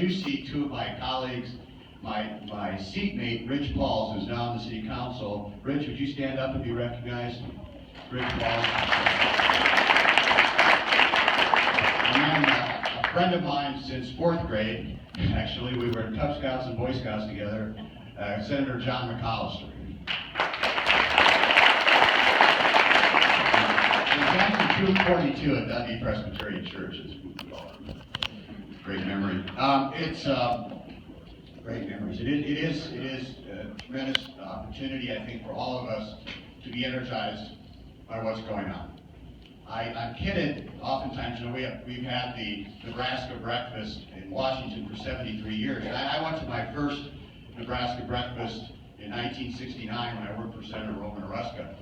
do see two of my colleagues, my seatmate, Rich Pauls, who's now on the City Council. Rich, would you stand up and be recognized? Rich Pauls. And a friend of mine since 4th grade, actually, we were in Cub Scouts and Boy Scouts together, Senator John McAllister. It's actually 242 at Dundee Presbyterian Church. Great memory. It's great memories. It is a tremendous opportunity, I think, for all of us to be energized by what's going on. I'm kidded oftentimes. You know, we've had the Nebraska breakfast in Washington for 73 years. And I went to my first Nebraska breakfast in 1969 when I worked for Senator Roman Oruska.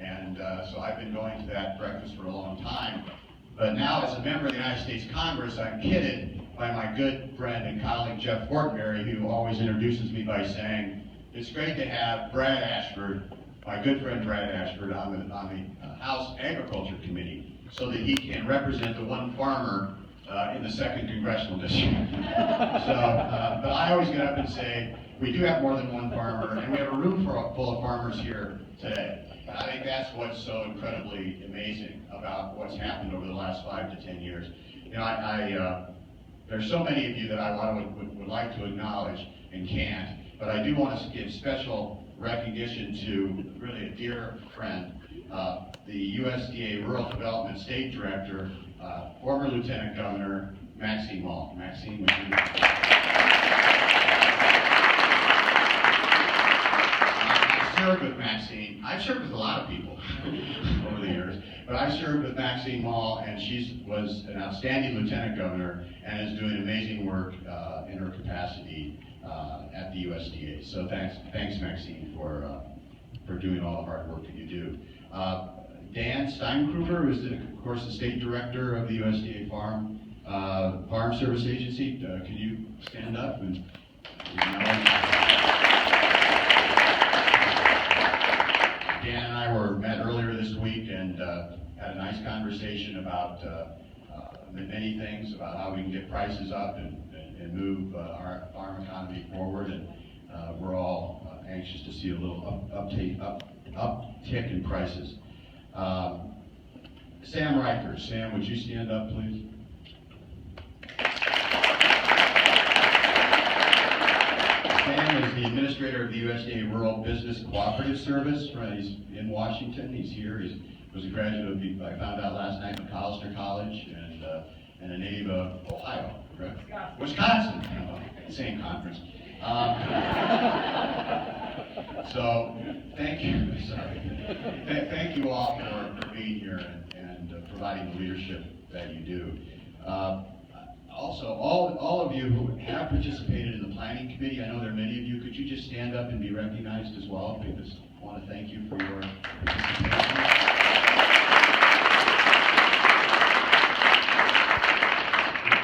And so I've been going to that breakfast for a long time. But now, as a member of the United States Congress, I'm kidded by my good friend and colleague Jeff Fortenberry, who always introduces me by saying, "It's great to have Brad Ashford, my good friend Brad Ashford, on the House Agriculture Committee, so that he can represent the one farmer in the 2nd Congressional District." But I always get up and say, we do have more than one farmer, and we have a room full of farmers here today. And I think that's what's so incredibly amazing about what's happened over the last 5 to 10 years. You know, there's so many of you that I would like to acknowledge and can't, but I do want to give special recognition to really a dear friend, the USDA Rural Development State Director, former Lieutenant Governor Maxine Mall. Maxine, would you? I've served with Maxine. I've served with a lot of people over the years, but I've served with Maxine Mall, and she was an outstanding Lieutenant Governor and is doing amazing work in her capacity at the USDA. So thanks Maxine, for doing all the hard work that you do. Dan Steinkrufer, who is, of course, the State Director of the USDA Farm Service Agency. Can you stand up? And Dan and I met earlier this week and had a nice conversation about many things, about how we can get prices up and move our farm economy forward. And we're all anxious to see a little uptick in prices. Sam Reichert. Sam, would you stand up, please? Sam is the administrator of the USDA Rural Business Cooperative Service. He's in Washington. He's here. He was a graduate of, I found out last night, McAllister College, and a native of Ohio, correct? Wisconsin. Same conference. So thank you. Sorry. Thank you all for being here and providing the leadership that you do. Also, all of you who have participated in the planning committee, I know there are many of you. Could you just stand up and be recognized as well? I just want to thank you for your participation.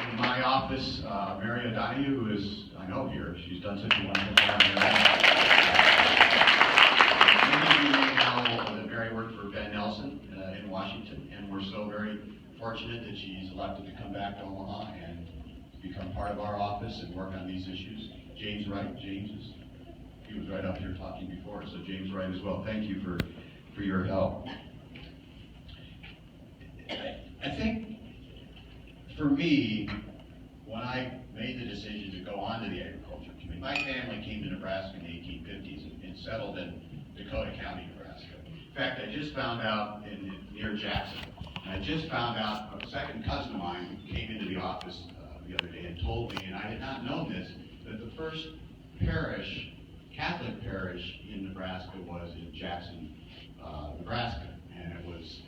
In my office, Mary O'Donoghue, who is, I know, here. She's done such a wonderful job. Many of you may know that Mary worked for Ben Nelson in Washington, and we're so very fortunate that she's elected to come back to Omaha and become part of our office and work on these issues. James Wright, he was right up here talking before, so James Wright as well. Thank you for your help. I think for me, when I made the decision to go on to the Agriculture Committee, my family came to Nebraska in the 1850s and settled in Dakota County, Nebraska. In fact, I just found out near Jackson. I just found out a second cousin of mine who came into the office the other day and told me, and I had not known this, that the first parish, Catholic parish in Nebraska was in Jackson, Nebraska, and it was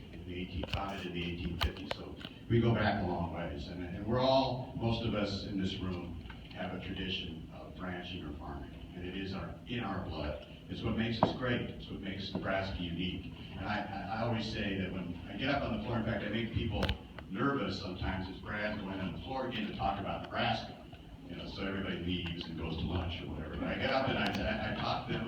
founded in the 1850s. So we go back a long ways, and we're all, most of us in this room, have a tradition of ranching or farming, and it is in our blood. It's what makes us great. It's what makes Nebraska unique. And I always say that when I get up on the floor, in fact, I make people nervous sometimes as Brad's going on the floor again to talk about Nebraska. So everybody leaves and goes to lunch or whatever. But I get up and I talk to them about